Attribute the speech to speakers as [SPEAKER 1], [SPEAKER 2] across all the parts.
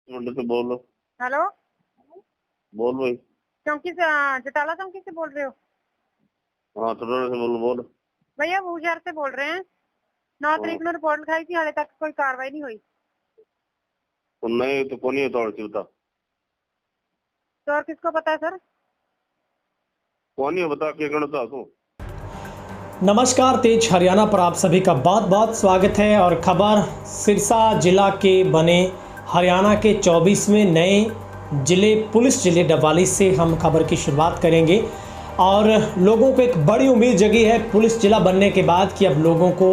[SPEAKER 1] मुंडे से बोल लो।
[SPEAKER 2] हेलो,
[SPEAKER 1] बोल भाई।
[SPEAKER 2] चौकी से जटाला चौकी से बोल रहे हो?
[SPEAKER 1] हाँ थोड़ा से बोलो बोल।
[SPEAKER 2] भैया बूशहर से बोल रहे हैं। 9 तारीख ने रिपोर्ट लिखाई थी, हाले तक कोई कार्रवाई नहीं हुई।
[SPEAKER 1] तो नहीं तो कौन ही तो बता।
[SPEAKER 2] तो और किसको पता है सर?
[SPEAKER 1] कौन ही बता क्या करना था तू।
[SPEAKER 3] नमस्कार, तेज हरियाणा पर आप सभी का बहुत बहुत स्वागत है। और खबर सिरसा जिला के बने हरियाणा के 24वें नए जिले पुलिस जिले डबवाली से हम खबर की शुरुआत करेंगे। और लोगों को एक बड़ी उम्मीद जगी है पुलिस जिला बनने के बाद कि अब लोगों को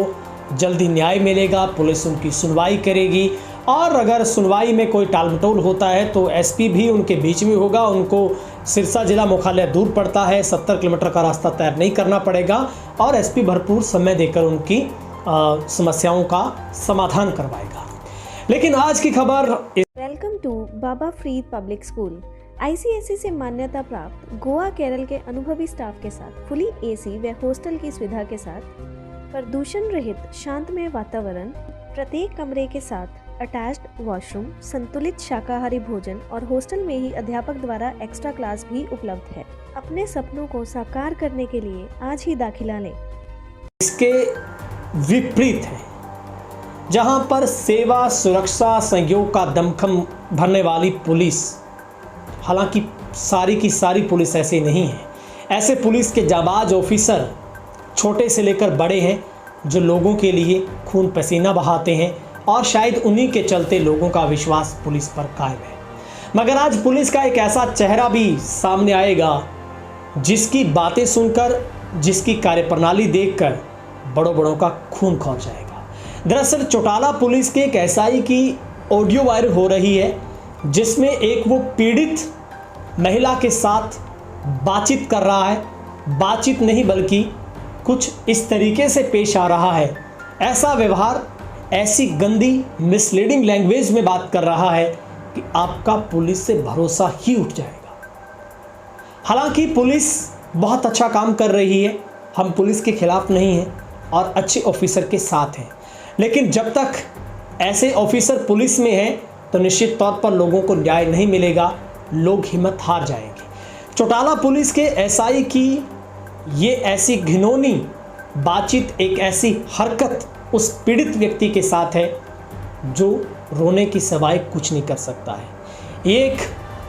[SPEAKER 3] जल्दी न्याय मिलेगा, पुलिस उनकी सुनवाई करेगी। और अगर सुनवाई में कोई टालमटोल होता है तो एसपी भी उनके बीच में होगा। उनको सिरसा जिला मुख्यालय दूर पड़ता है, 70 किलोमीटर का रास्ता तय नहीं करना पड़ेगा और एसपी भरपूर समय देकर उनकी समस्याओं का समाधान करवाएगा। लेकिन आज की खबर
[SPEAKER 4] welcome to Baba Farid public school. ICSE से मान्यता प्राप्त गोवा केरल के अनुभवी स्टाफ के साथ फुली एसी व हॉस्टल की सुविधा के साथ प्रदूषण रहित शांतमय वातावरण, प्रत्येक कमरे के साथ अटैच्ड वॉशरूम, संतुलित शाकाहारी भोजन और हॉस्टल में ही अध्यापक द्वारा एक्स्ट्रा क्लास भी उपलब्ध है। अपने सपनों को साकार करने के लिए आज ही दाखिला लें।
[SPEAKER 3] इसके विपरीत है, जहां पर सेवा, सुरक्षा, सहयोग का दमखम भरने वाली पुलिस, हालांकि सारी की सारी पुलिस ऐसे नहीं है। ऐसे पुलिस के जाबाज ऑफिसर छोटे से लेकर बड़े हैं जो लोगों के लिए खून पसीना बहाते हैं और शायद उन्हीं के चलते लोगों का विश्वास पुलिस पर कायम है। मगर आज पुलिस का एक ऐसा चेहरा भी सामने आएगा जिसकी बातें सुनकर, जिसकी कार्यप्रणाली देखकर बड़ों बड़ों का खून खौल जाएगा। दरअसल चौटाला पुलिस के एक एसआई की ऑडियो वायरल हो रही है जिसमें एक वो पीड़ित महिला के साथ बातचीत कर रहा है। बातचीत नहीं बल्कि कुछ इस तरीके से पेश आ रहा है, ऐसा व्यवहार, ऐसी गंदी मिसलीडिंग लैंग्वेज में बात कर रहा है कि आपका पुलिस से भरोसा ही उठ जाएगा। हालांकि पुलिस बहुत अच्छा काम कर रही है, हम पुलिस के खिलाफ नहीं हैं और अच्छे ऑफिसर के साथ हैं। लेकिन जब तक ऐसे ऑफिसर पुलिस में हैं तो निश्चित तौर पर लोगों को न्याय नहीं मिलेगा, लोग हिम्मत हार जाएंगे। चौटाला पुलिस के एसआई की ये ऐसी घिनौनी बातचीत, एक ऐसी हरकत उस पीड़ित व्यक्ति के साथ है जो रोने की सिवाय कुछ नहीं कर सकता है। एक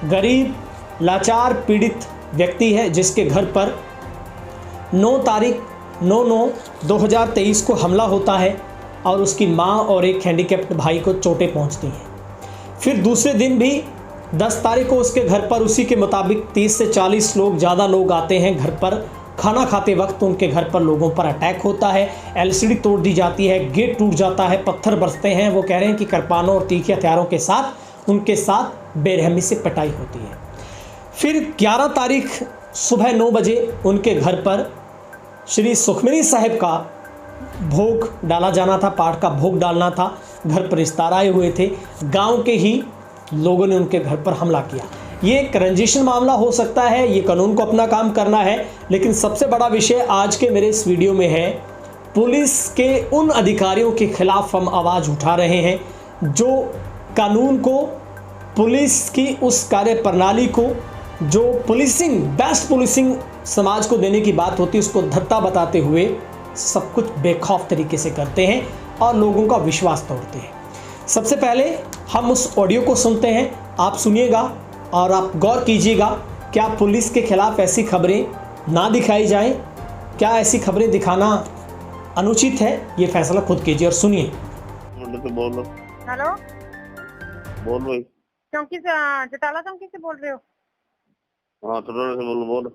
[SPEAKER 3] गरीब, लाचार, पीड़ित व्यक्ति है जिसके घर पर 9 तारीख 9/9/2023 को हमला होता है और उसकी मां और एक हैंडीकैप्ड भाई को चोटें पहुंचती हैं। फिर दूसरे दिन भी 10 तारीख को उसके घर पर उसी के मुताबिक 30 से 40 लोग, ज़्यादा लोग आते हैं घर पर। खाना खाते वक्त उनके घर पर लोगों पर अटैक होता है, एलसीडी तोड़ दी जाती है, गेट टूट जाता है, पत्थर बरसते हैं। वो कह रहे हैं कि कृपानों और तीखे हथियारों के साथ उनके साथ बेरहमी से पिटाई होती है। फिर 11 तारीख सुबह 9 बजे उनके घर पर श्री सुखमनी साहिब का भोग डाला जाना था, पाठ का भोग डालना था। घर पर रिश्तेदार आए हुए थे, गाँव के ही लोगों ने उनके घर पर हमला किया। ये एक रंजिशन मामला हो सकता है, ये कानून को अपना काम करना है, लेकिन सबसे बड़ा विषय आज के मेरे इस वीडियो में है पुलिस के उन अधिकारियों के खिलाफ हम आवाज़ उठा रहे हैं जो कानून को, पुलिस की उस कार्य प्रणाली को, जो पुलिसिंग, बेस्ट पुलिसिंग समाज को देने की बात होती है, उसको धत्ता बताते हुए सब कुछ बेखौफ तरीके से करते हैं और लोगों का विश्वास तोड़ते हैं। सबसे पहले हम उस ऑडियो को सुनते हैं, आप सुनिएगा और आप गौर कीजिएगा। क्या पुलिस के खिलाफ ऐसी खबरें ना दिखाई जाएं? क्या ऐसी खबरें दिखाना अनुचित है? ये फैसला खुद कीजिए और सुनिए।
[SPEAKER 1] मुंडे से बोल लो।
[SPEAKER 2] हेलो,
[SPEAKER 1] बोल भाई।
[SPEAKER 2] चौकी से जटाला चौकी से बोल रहे हो?
[SPEAKER 1] हाँ थोड़ा से बोलो बोल।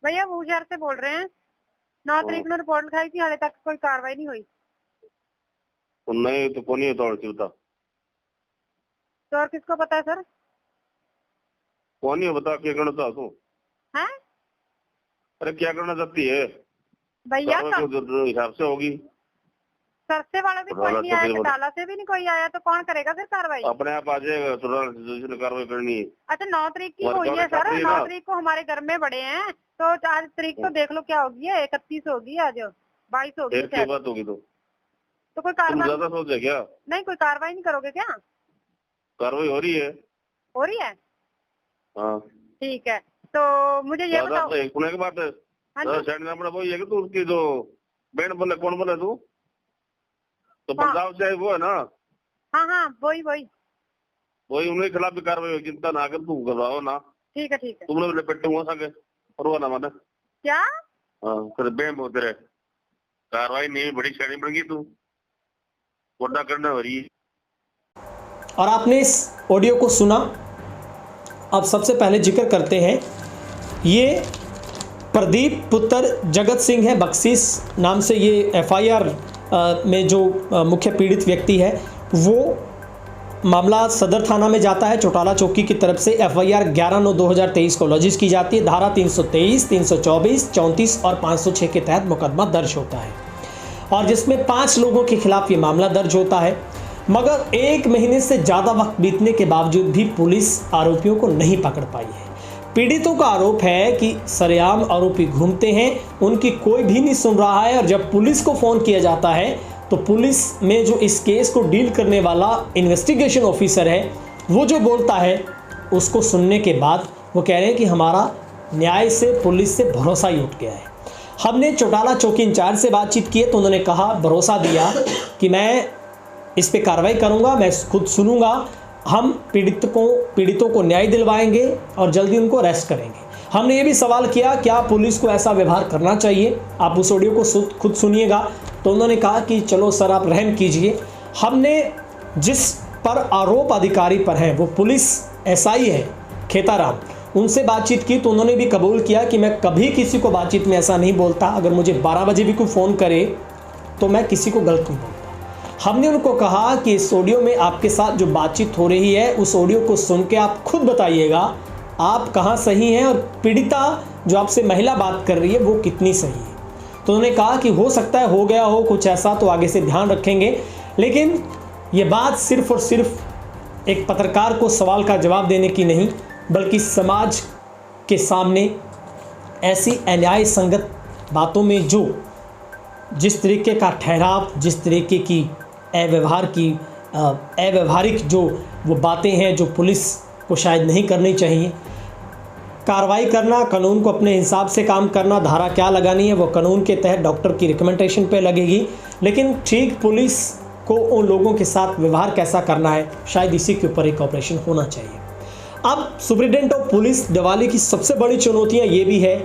[SPEAKER 2] भैया बूशहर से बोल रहे हैं। 9 तारीख ने रिपोर्ट लिखाई थी, हाले तक कोई कार्रवाई नहीं हुई।
[SPEAKER 1] तो नहीं तो कौन ही तो बता।
[SPEAKER 2] तो और किसको पता है सर?
[SPEAKER 1] कौन ही बता क्या करना था तू।
[SPEAKER 2] हैं?
[SPEAKER 1] अरे क्या करना चाहती है?
[SPEAKER 2] भैया
[SPEAKER 1] जो हिसाब से होगी।
[SPEAKER 2] सरसे वाला भी कोई नहीं आया, जटाला से भी नहीं कोई आया, तो कौन करेगा फिर कार्रवाई?
[SPEAKER 1] अपने आप आ जाएगा, थोड़ा कार्रवाई करनी है।
[SPEAKER 2] अच्छा 9 तारीख की हुई है सर, 9 तारीख को हमारे घर में बड़े हैं, तो आज तारीख तो देख लो क्या होगी है, 31 होगी, आज 22 होगी।
[SPEAKER 1] क्या बात होगी
[SPEAKER 2] तो कोई कार्रवाई
[SPEAKER 1] ज्यादा सोच है क्या?
[SPEAKER 2] नहीं, कोई कार्रवाई नहीं करोगे क्या?
[SPEAKER 1] कार्रवाई हो रही है।
[SPEAKER 2] हो रही है?
[SPEAKER 1] हाँ
[SPEAKER 2] ठीक है, तो मुझे ये बताओ।
[SPEAKER 1] सुने की बात है,
[SPEAKER 2] हाँ जी।
[SPEAKER 1] साइड नंबर वही है कि तू उसकी जो बहन बोले, कौन बोले तू? तो
[SPEAKER 2] हाँ।
[SPEAKER 1] पंजाब से वो है ना?
[SPEAKER 2] हाँ हाँ, वही वही
[SPEAKER 1] वही उनके खिलाफ भी कार्रवाई होगी, चिंता ना कर, तू करवाओ ना।
[SPEAKER 2] ठीक है ठीक है।
[SPEAKER 1] तुमने लपेटे हुआ सके और वो ना माने
[SPEAKER 2] क्या?
[SPEAKER 1] हाँ तेरे बेम होते रहे, कार्रवाई नहीं बड़ी छड़ी पड़ेगी, तू बड़ा करना हो रही है।
[SPEAKER 3] और आपने इस ऑडियो को सुना। अब सबसे पहले जिक्र करते हैं, ये प्रदीप पुत्र जगत सिंह है, बख्शीश नाम से ये FIR में जो मुख्य पीड़ित व्यक्ति है, वो मामला सदर थाना में जाता है। चौटाला चौकी की तरफ से FIR 11/9/2023 को लॉजिज की जाती है। धारा 323, 324, 34 और 506 के तहत मुकदमा दर्ज होता है और जिसमें 5 लोगों के खिलाफ ये मामला दर्ज होता है। मगर 1 महीने से ज़्यादा वक्त बीतने के बावजूद भी पुलिस आरोपियों को नहीं पकड़ पाई है। पीड़ितों का आरोप है कि सरेआम आरोपी घूमते हैं, उनकी कोई भी नहीं सुन रहा है और जब पुलिस को फ़ोन किया जाता है तो पुलिस में जो इस केस को डील करने वाला इन्वेस्टिगेशन ऑफिसर है, वो जो बोलता है उसको सुनने के बाद वो कह रहे हैं कि हमारा न्याय से, पुलिस से भरोसा ही उठ गया है। हमने चौटाला चौकी इंचार्ज से बातचीत की तो उन्होंने कहा, भरोसा दिया कि मैं इस पे कार्रवाई करूंगा, मैं खुद सुनूंगा, हम पीड़ितों को न्याय दिलवाएंगे और जल्दी उनको अरेस्ट करेंगे। हमने ये भी सवाल किया क्या पुलिस को ऐसा व्यवहार करना चाहिए, आप उस ऑडियो को खुद सुनिएगा। तो उन्होंने कहा कि चलो सर आप रहम कीजिए, हमने जिस पर आरोप अधिकारी पर है वो पुलिस SI है खेताराम, उनसे बातचीत की तो उन्होंने भी कबूल किया कि मैं कभी किसी को बातचीत में ऐसा नहीं बोलता, अगर मुझे 12 बजे भी कोई फ़ोन करे तो मैं किसी को गलत नहीं बोलता। हमने उनको कहा कि इस ऑडियो में आपके साथ जो बातचीत हो रही है उस ऑडियो को सुन के आप खुद बताइएगा आप कहाँ सही हैं और पीड़िता जो आपसे महिला बात कर रही है वो कितनी सही है। तो उन्होंने कहा कि हो सकता है हो गया हो कुछ ऐसा तो आगे से ध्यान रखेंगे, लेकिन ये बात सिर्फ और सिर्फ एक पत्रकार को सवाल का जवाब देने की नहीं बल्कि समाज के सामने ऐसी अन्याय संगत बातों में जो जिस तरीके का ठहराव, जिस तरीके की अव्यवहारिक जो वो बातें हैं जो पुलिस को शायद नहीं करनी चाहिए, कार्रवाई करना, कानून को अपने हिसाब से काम करना, धारा क्या लगानी है वो कानून के तहत डॉक्टर की रिकमेंडेशन पे लगेगी, लेकिन ठीक पुलिस को उन लोगों के साथ व्यवहार कैसा करना है शायद इसी के ऊपर एक ऑपरेशन होना चाहिए। अब सुप्रिटेंडेंट ऑफ पुलिस दिवाली की सबसे बड़ी चुनौतियाँ ये भी है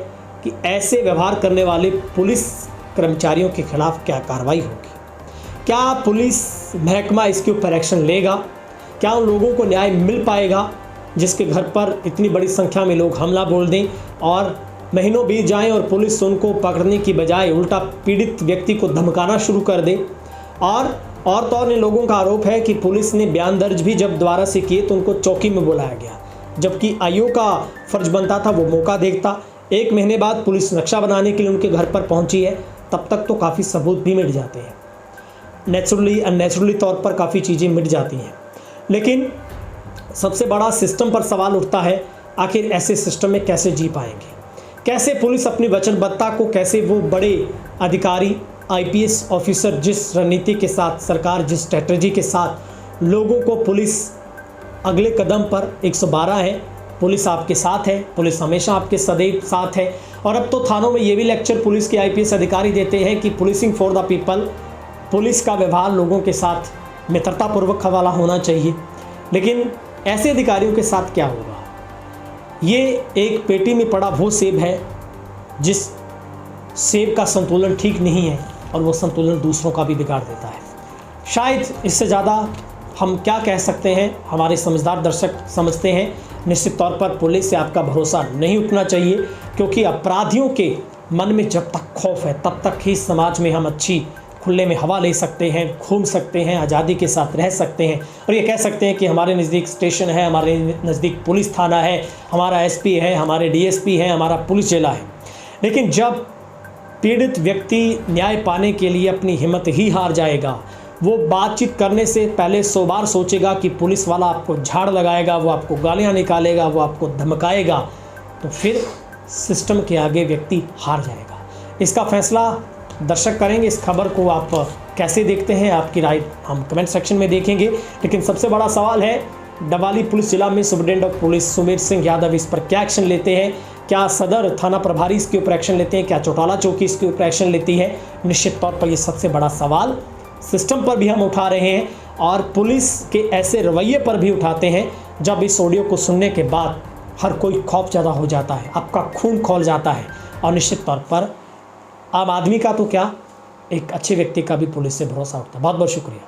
[SPEAKER 3] कि ऐसे व्यवहार करने वाले पुलिस कर्मचारियों के खिलाफ क्या कार्रवाई होगी, क्या पुलिस महकमा इसके ऊपर एक्शन लेगा, क्या उन लोगों को न्याय मिल पाएगा जिसके घर पर इतनी बड़ी संख्या में लोग हमला बोल दें और महीनों बीत जाएं और पुलिस उनको पकड़ने की बजाय उल्टा पीड़ित व्यक्ति को धमकाना शुरू कर दे। और तो और इन लोगों का आरोप है कि पुलिस ने बयान दर्ज भी जब दोबारा से किए तो उनको चौकी में बुलाया गया, जबकि आईओ का फर्ज बनता था वो मौका देखता। 1 महीने बाद पुलिस नक्शा बनाने के लिए उनके घर पर पहुंची है, तब तक तो काफ़ी सबूत भी मिट जाते हैं, नेचुरली अननेचुरली तौर पर काफ़ी चीज़ें मिट जाती हैं। लेकिन सबसे बड़ा सिस्टम पर सवाल उठता है, आखिर ऐसे सिस्टम में कैसे जी पाएंगे, कैसे पुलिस अपनी वचनबद्धता को, कैसे वो बड़े अधिकारी IPS ऑफिसर जिस रणनीति के साथ, सरकार जिस स्ट्रेटजी के साथ लोगों को, पुलिस अगले कदम पर 112 है, पुलिस आपके साथ है, पुलिस हमेशा आपके सदैव साथ है। और अब तो थानों में ये भी लेक्चर पुलिस के IPS अधिकारी देते हैं कि policing for the people, police का व्यवहार लोगों के साथ मित्रतापूर्वक वाला होना चाहिए। लेकिन ऐसे अधिकारियों के साथ क्या होगा? ये एक पेटी में पड़ा वो सेब है जिस सेब का संतुलन ठीक नहीं है और वो संतुलन दूसरों का भी बिगाड़ देता है। शायद इससे ज़्यादा हम क्या कह सकते हैं, हमारे समझदार दर्शक समझते हैं निश्चित तौर पर पुलिस से आपका भरोसा नहीं उठना चाहिए, क्योंकि अपराधियों के मन में जब तक खौफ है तब तक ही समाज में हम अच्छी खुले में हवा ले सकते हैं, घूम सकते हैं, आज़ादी के साथ रह सकते हैं और ये कह सकते हैं कि हमारे नज़दीक स्टेशन है, हमारे नज़दीक पुलिस थाना है, हमारा SP है, हमारे DSP है, हमारा पुलिस जिला है। लेकिन जब पीड़ित व्यक्ति न्याय पाने के लिए अपनी हिम्मत ही हार जाएगा, वो बातचीत करने से पहले 100 बार सोचेगा कि पुलिस वाला आपको झाड़ लगाएगा, वो आपको गालियाँ निकालेगा, वो आपको धमकाएगा, तो फिर सिस्टम के आगे व्यक्ति हार जाएगा। इसका फैसला दर्शक करेंगे। इस खबर को आप कैसे देखते हैं, आपकी राय हम कमेंट सेक्शन में देखेंगे। लेकिन सबसे बड़ा सवाल है डवाली पुलिस जिला में superintendent of police Sumer Singh Yadav इस पर क्या एक्शन लेते हैं, क्या सदर थाना प्रभारी इसके ऊपर एक्शन लेते हैं, क्या चौटाला चौकी इसके ऊपर एक्शन लेती है, निश्चित तौर पर ये सबसे बड़ा सवाल सिस्टम पर भी हम उठा रहे हैं और पुलिस के ऐसे रवैये पर भी उठाते हैं जब इस ऑडियो को सुनने के बाद हर कोई खौफजदा हो जाता है, आपका खून खौल जाता है और निश्चित तौर पर आम आदमी का तो क्या, एक अच्छे व्यक्ति का भी पुलिस से भरोसा उठता है। बहुत बहुत शुक्रिया।